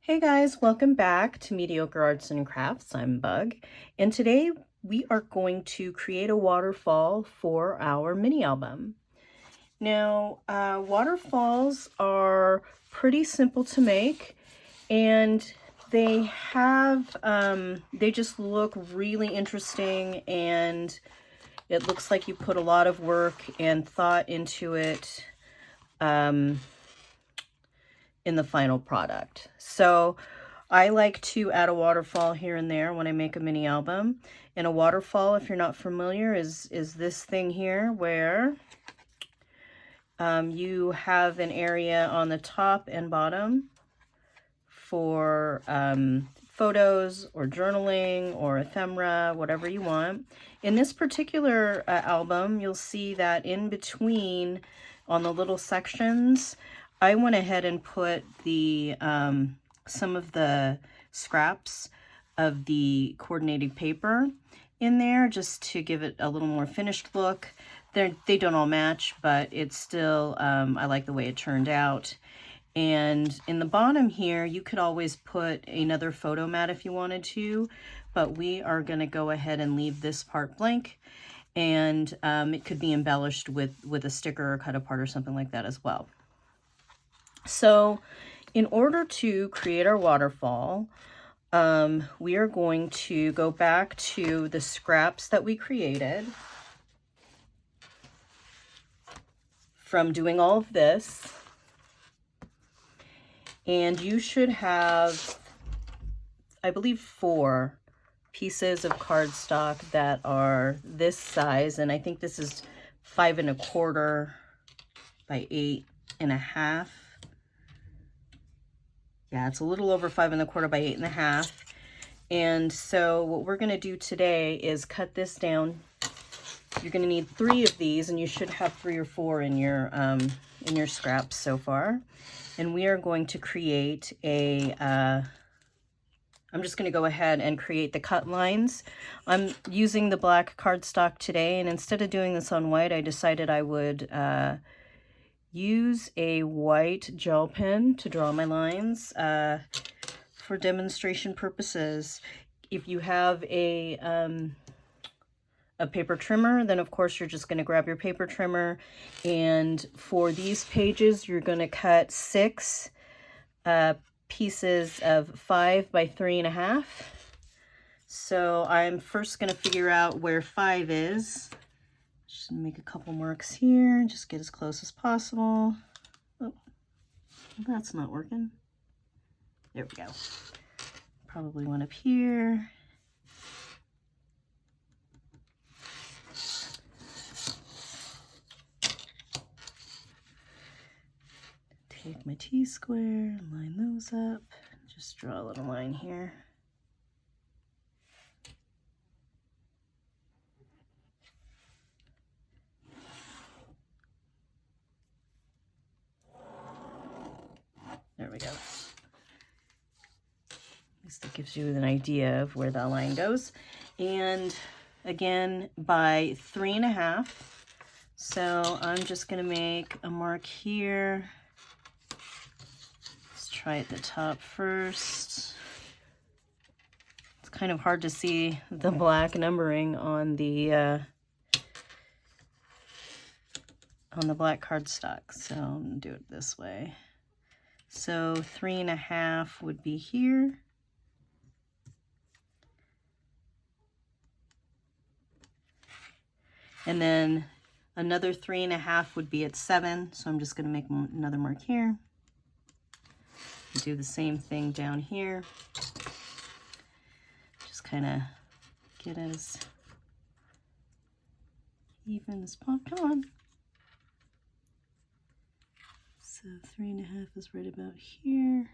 Hey guys, welcome back to Mediocre Arts and Crafts. I'm Bug, and today we are going to create a waterfall for our mini album. Now, waterfalls are pretty simple to make, and they just look really interesting, and it looks like you put a lot of work and thought into it in the final product. So I like to add a waterfall here and there when I make a mini album. And a waterfall, if you're not familiar, is this thing here where you have an area on the top and bottom for photos or journaling or ephemera, whatever you want. In this particular album, you'll see that in between on the little sections, I went ahead and put the some of the scraps of the coordinating paper in there just to give it a little more finished look. They don't all match, but it's still, I like the way it turned out. And in the bottom here, you could always put another photo mat if you wanted to, but we are going to go ahead and leave this part blank. And it could be embellished with a sticker or cut apart or something like that as well. So in order to create our waterfall, we are going to go back to the scraps that we created from doing all of this. And you should have, I believe, 4 pieces of cardstock that are this size. And I think this is 5 1/4 by 8 1/2. Yeah, it's a little over 5 1/4 by 8 1/2. And so what we're going to do today is cut this down. You're going to need 3 of these, and you should have 3 or 4 in your scraps so far. And we are going to create a, I'm just going to go ahead and create the cut lines. I'm using the black cardstock today, and instead of doing this on white, I decided I would use a white gel pen to draw my lines for demonstration purposes. If you have a paper trimmer, then of course you're just going to grab your paper trimmer, and for these pages you're going to cut 6 pieces of 5 by 3 1/2. So I'm first going to figure out where 5 is. Just make a couple marks here, just get as close as possible. Oh, that's not working. There we go. Probably one up here. Take my T-square, line those up, just draw a little line here. There we go. At least that gives you an idea of where that line goes. And again, by 3 1/2. So I'm just going to make a mark here. Let's try at the top first. It's kind of hard to see the black numbering on the black cardstock, so I'm going to do it this way. So 3 1/2 would be here. And then another 3 1/2 would be at 7. So I'm just going to make another mark here. Do the same thing down here. Just kind of get as even as possible. Come on. So 3 1/2 is right about here,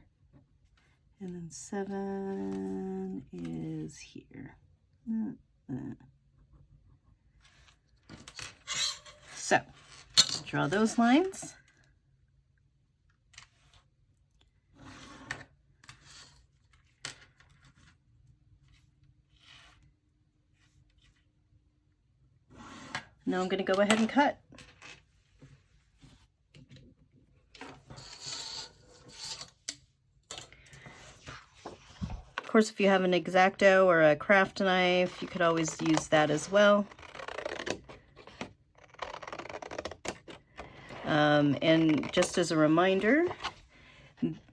and then 7 is here. So draw those lines. Now I'm going to go ahead and cut. course, if you have an X-Acto or a craft knife, you could always use that as well. And just as a reminder,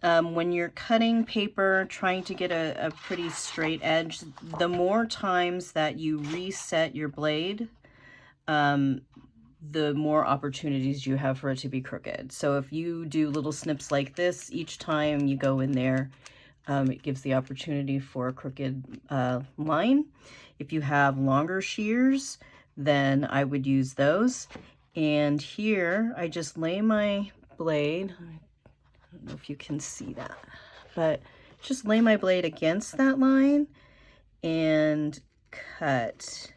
when you're cutting paper, trying to get a pretty straight edge, the more times that you reset your blade, the more opportunities you have for it to be crooked. So if you do little snips like this, each time you go in there, it gives the opportunity for a crooked line. If you have longer shears, then I would use those. And here I just lay my blade, I don't know if you can see that, but just lay my blade against that line and cut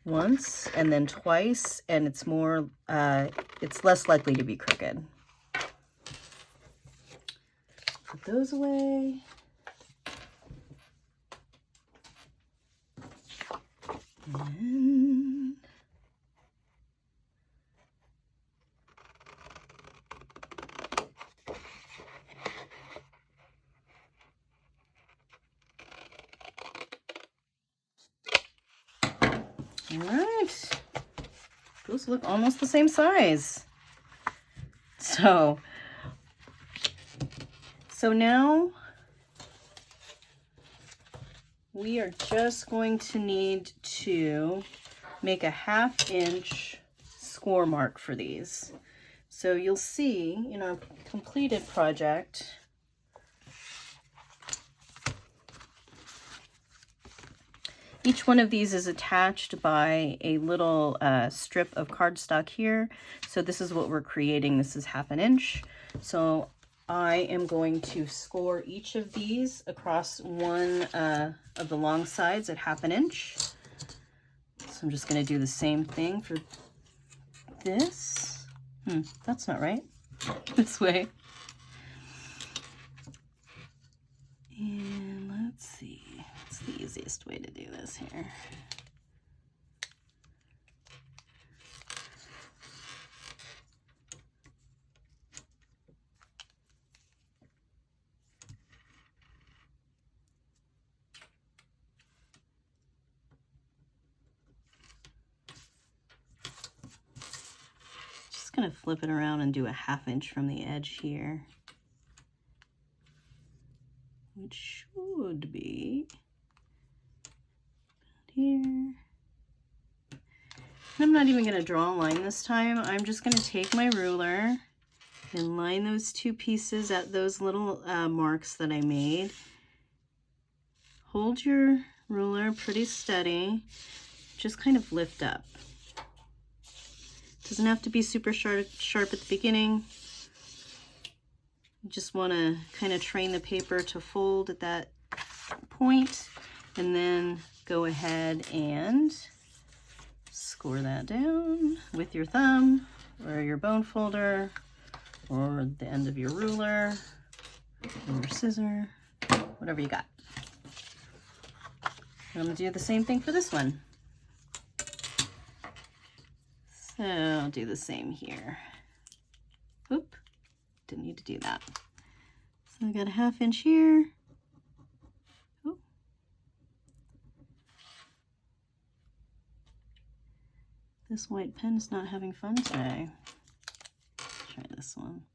once and then twice, and it's more, it's less likely to be crooked. Put those away. And all right, those look almost the same size. So now we are just going to need to make a 1/2 inch score mark for these. So you'll see in our completed project, each one of these is attached by a little strip of cardstock here. So this is what we're creating. This is 1/2 inch. So I am going to score each of these across one of the long sides at 1/2 inch. So I'm just going to do the same thing for this. That's not right. This way. And let's see. What's the easiest way to do this here? Going to flip it around and do a 1/2 inch from the edge here, which should be about here. And I'm not even going to draw a line this time. I'm just going to take my ruler and line those two pieces at those little marks that I made. Hold your ruler pretty steady, just kind of lift up. Doesn't have to be super sharp at the beginning. You just want to kind of train the paper to fold at that point, and then go ahead and score that down with your thumb or your bone folder or the end of your ruler or your scissor, whatever you got. And I'm going to do the same thing for this one. So I'll do the same here. Oop, didn't need to do that. So I got a 1/2 inch here. Oop. This white pen is not having fun today. Let's try this one.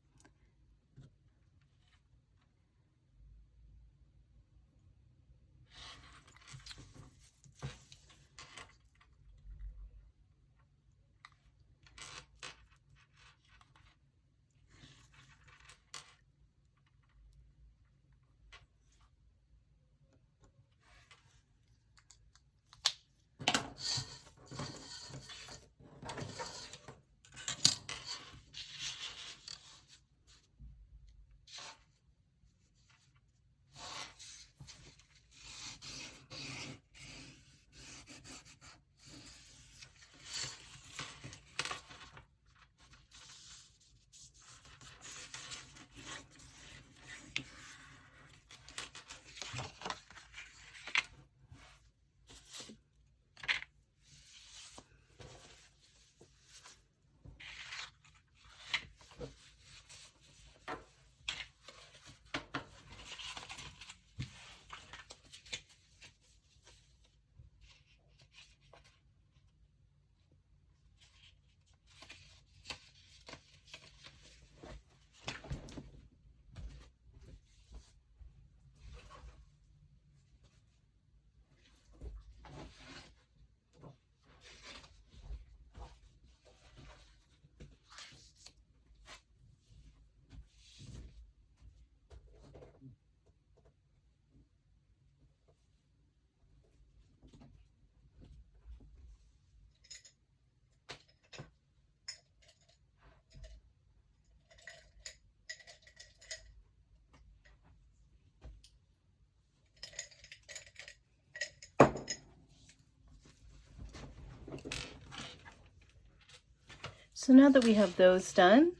So now that we have those done,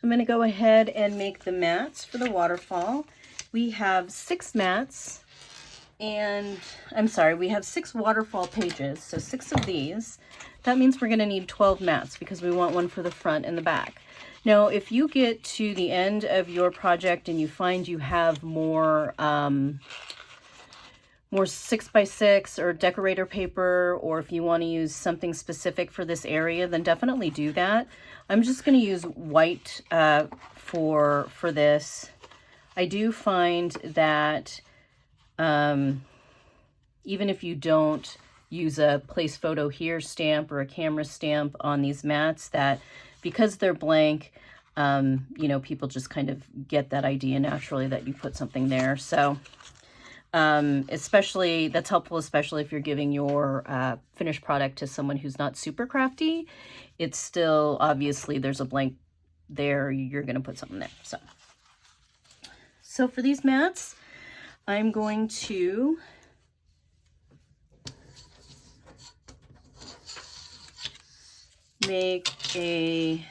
I'm going to go ahead and make the mats for the waterfall. We have 6 mats, and I'm sorry, we have 6 waterfall pages, so 6 of these. That means we're going to need 12 mats because we want one for the front and the back. Now, if you get to the end of your project and you find you have more 6x6 or decorator paper, or if you want to use something specific for this area, then definitely do that. I'm just going to use white for this. I do find that even if you don't use a place photo here stamp or a camera stamp on these mats, that because they're blank, you know, people just kind of get that idea naturally that you put something there. So especially, that's helpful, especially if you're giving your finished product to someone who's not super crafty. It's still, obviously, there's a blank there, you're going to put something there. So for these mats, I'm going to make a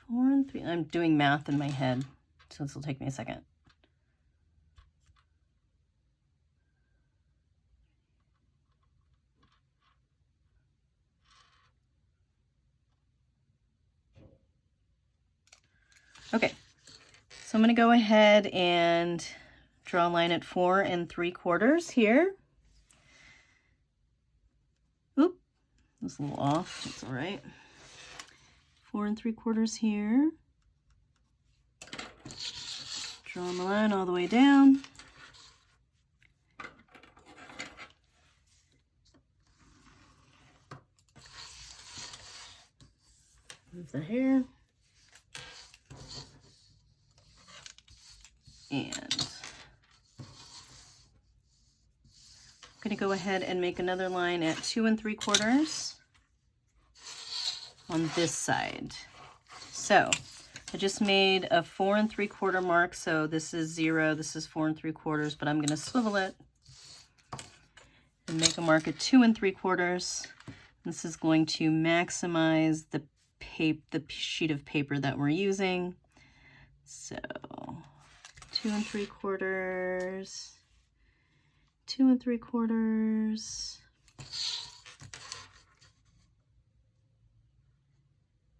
4 and 3. I'm doing math in my head, so this will take me a second. Okay, so I'm going to go ahead and draw a line at 4 3/4 here. Oop, that's a little off. That's all right. 4 3/4 here. Draw my line all the way down. Move the hair. And I'm going to go ahead and make another line at 2 3/4 on this side. So I just made a 4 3/4 mark. So this is 0, this is 4 3/4, but I'm going to swivel it and make a mark at 2 3/4. This is going to maximize the sheet of paper that we're using. So 2 3/4, 2 3/4.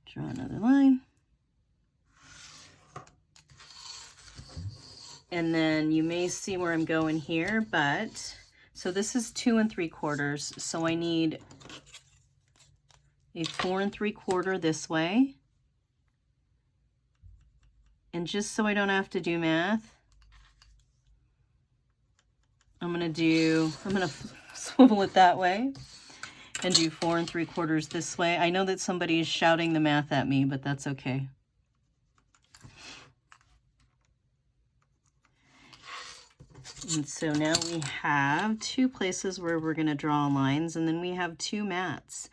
Draw another line. And then you may see where I'm going here, but so this is 2 3/4. So I need a 4 3/4 this way. And just so I don't have to do math, I'm going to swivel it that way and do 4 3/4 this way. I know that somebody is shouting the math at me, but that's okay. And so now we have 2 places where we're going to draw lines, and then we have 2 mats.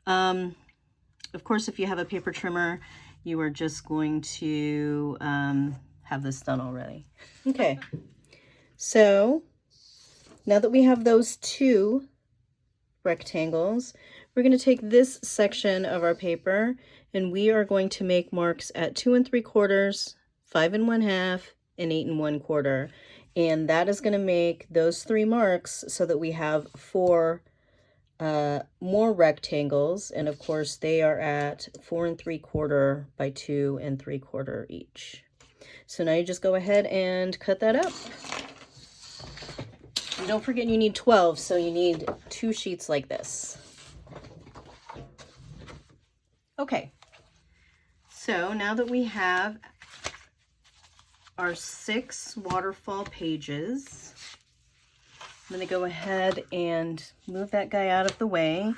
Of course, if you have a paper trimmer, you are just going to have this done already. Okay, so now that we have those 2 rectangles, we're going to take this section of our paper and we are going to make marks at 2 3/4, 5 1/2, and 8 1/4. And that is going to make those 3 marks so that we have 4 more rectangles, and of course they are at 4 3/4 by 2 3/4 each. So now you just go ahead and cut that up. And don't forget you need 12, so you need 2 sheets like this. Okay, so now that we have our 6 waterfall pages, I'm going to go ahead and move that guy out of the way.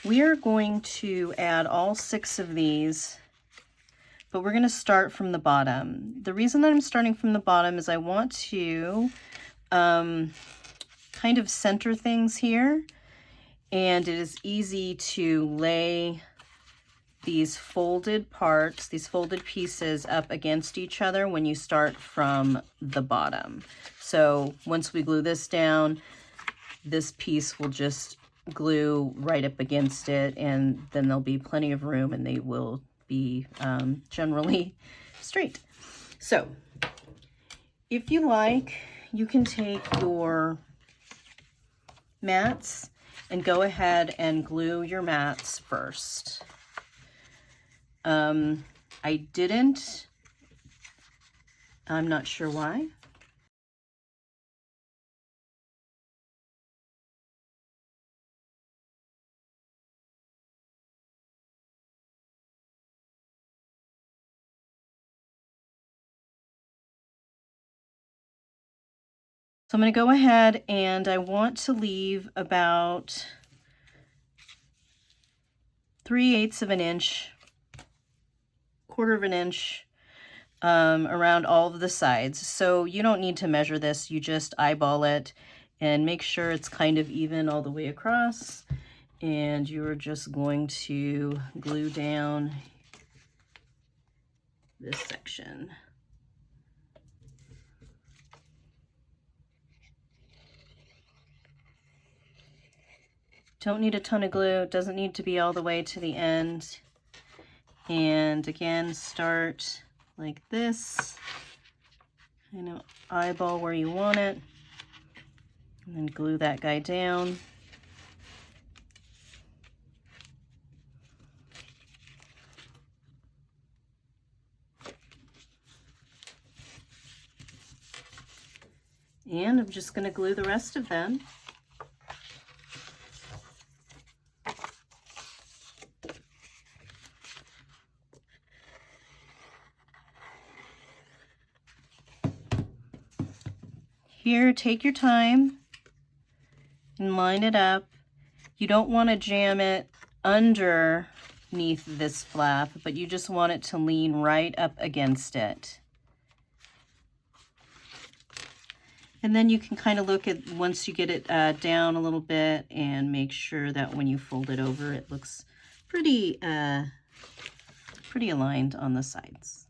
We are going to add all 6 of these, but we're going to start from the bottom. The reason that I'm starting from the bottom is I want to kind of center things here, and it is easy to lay these folded parts, these folded pieces up against each other when you start from the bottom. So once we glue this down, this piece will just glue right up against it, and then there'll be plenty of room and they will be generally straight. So if you like, you can take your mats and go ahead and glue your mats first. I didn't. I'm not sure why. So I'm going to go ahead and I want to leave about 3/8 of an inch, 1/4 of an inch around all of the sides. So you don't need to measure this, you just eyeball it and make sure it's kind of even all the way across. And you're just going to glue down this section. Don't need a ton of glue, it doesn't need to be all the way to the end. And again, start like this, kind of eyeball where you want it, and then glue that guy down. And I'm just going to glue the rest of them. Here, take your time and line it up. You don't want to jam it underneath this flap, but you just want it to lean right up against it. And then you can kind of look at, once you get it down a little bit, and make sure that when you fold it over, it looks pretty aligned on the sides.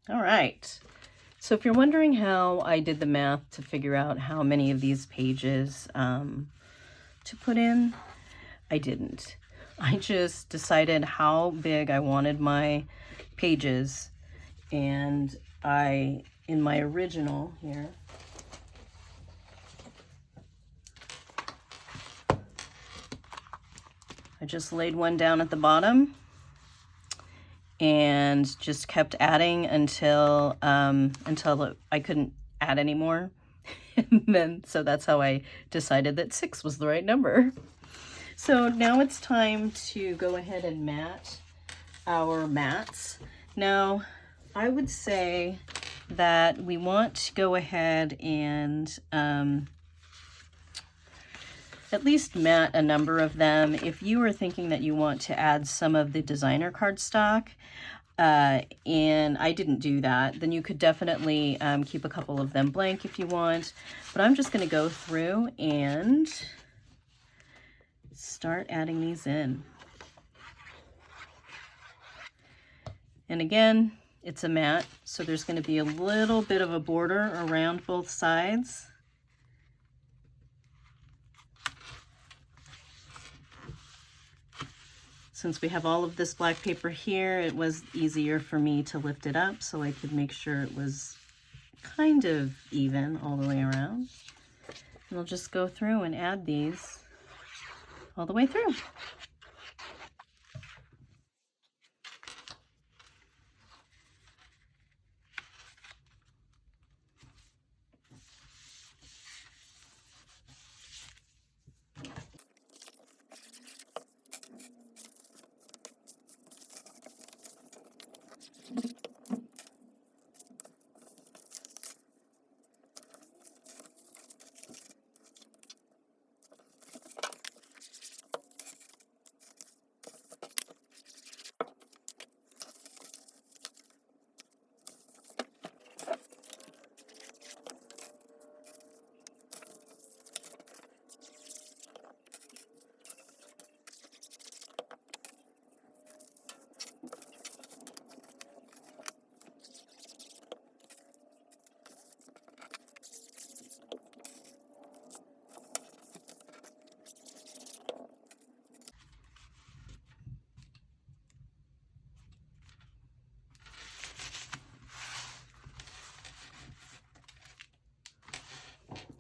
All right, so if you're wondering how I did the math to figure out how many of these pages to put in, I didn't. I just decided how big I wanted my pages, and in my original here, I just laid one down at the bottom and just kept adding until I couldn't add anymore. And then, so that's how I decided that 6 was the right number. So now it's time to go ahead and mat our mats. Now, I would say that we want to go ahead and at least mat a number of them. If you are thinking that you want to add some of the designer cardstock, and I didn't do that, then you could definitely keep a couple of them blank if you want. But I'm just going to go through and start adding these in. And again, it's a mat, so there's going to be a little bit of a border around both sides. Since we have all of this black paper here, it was easier for me to lift it up so I could make sure it was kind of even all the way around. And I'll just go through and add these all the way through.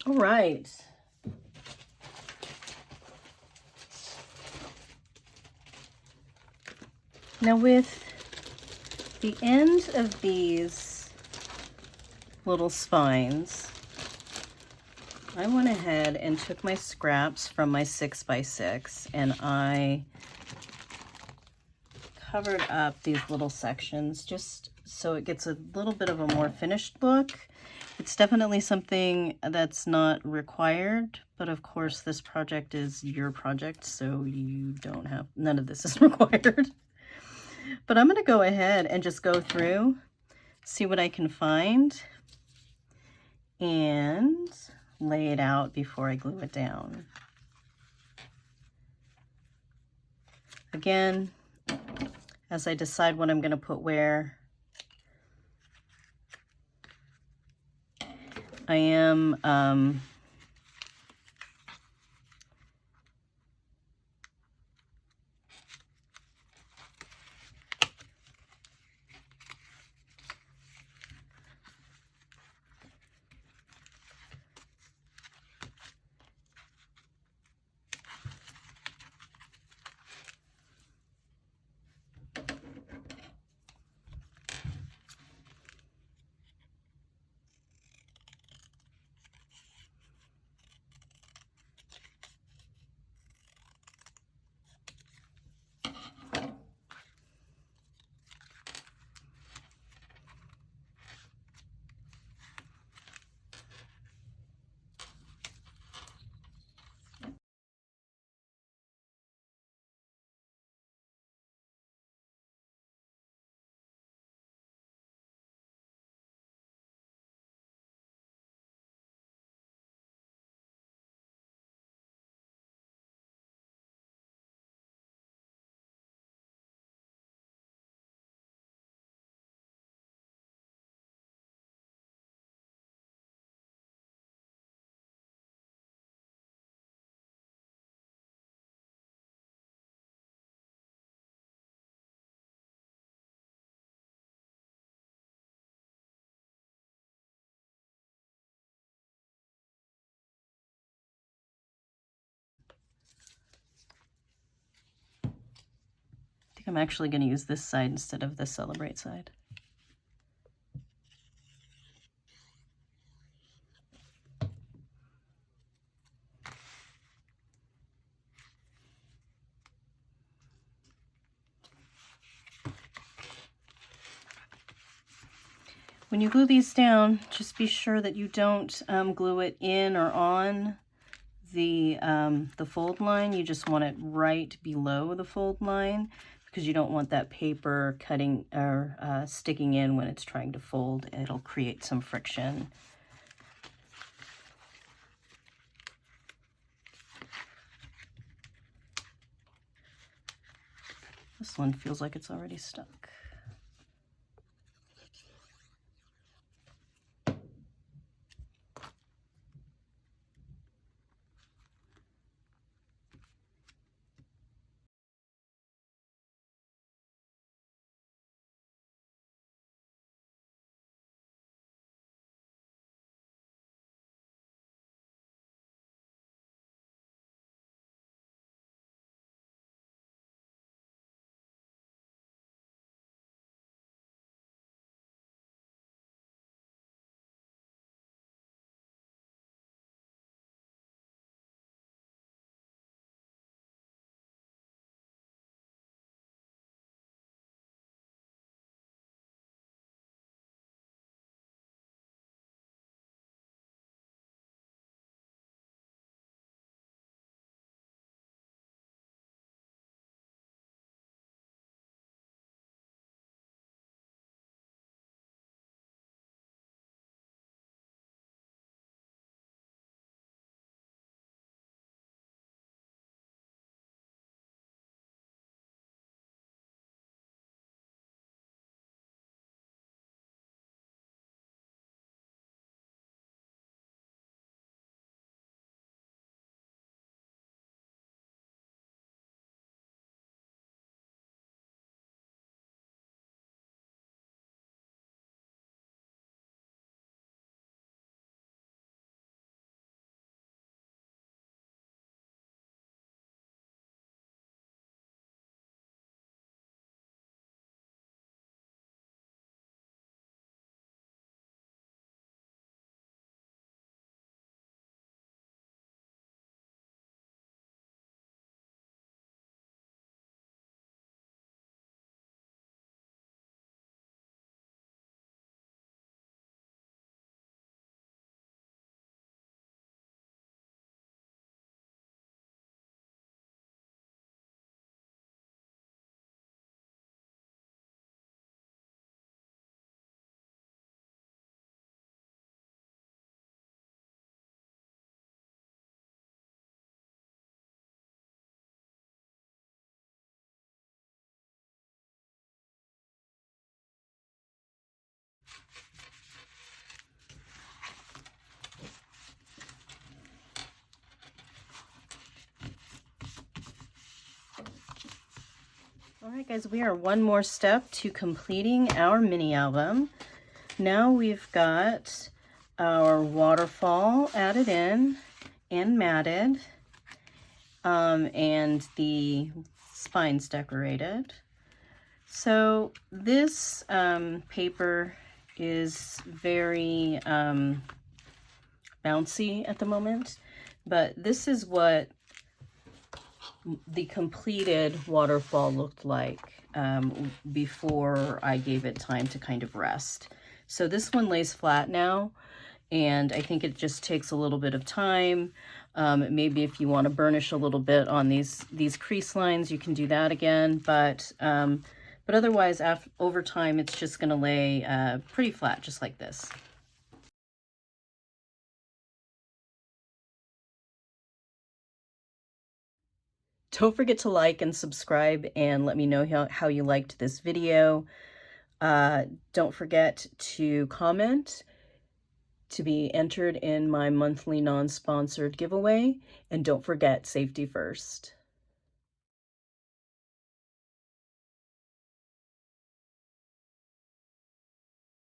All right. Now with the end of these little spines, I went ahead and took my scraps from my 6x6 and I covered up these little sections just so it gets a little bit of a more finished look. It's definitely something that's not required, but of course this project is your project, so you don't have, none of this is required. But I'm gonna go ahead and just go through, see what I can find, and lay it out before I glue it down. Again, as I decide what I'm gonna put where, I am I'm actually going to use this side instead of the Celebrate side. When you glue these down, just be sure that you don't glue it in or on the fold line. You just want it right below the fold line because you don't want that paper cutting or sticking in when it's trying to fold. It'll create some friction. This one feels like it's already stuck. right, guys, we are one more step to completing our mini album. Now we've got our waterfall added in and matted, and the spines decorated. So this paper is very bouncy at the moment, but this is what the completed waterfall looked like before I gave it time to kind of rest. So this one lays flat now, and I think it just takes a little bit of time. Maybe if you want to burnish a little bit on these crease lines, you can do that again, but otherwise over time it's just going to lay pretty flat, just like this. Don't forget to like and subscribe and let me know how you liked this video. Don't forget to comment to be entered in my monthly non-sponsored giveaway. And don't forget, safety first.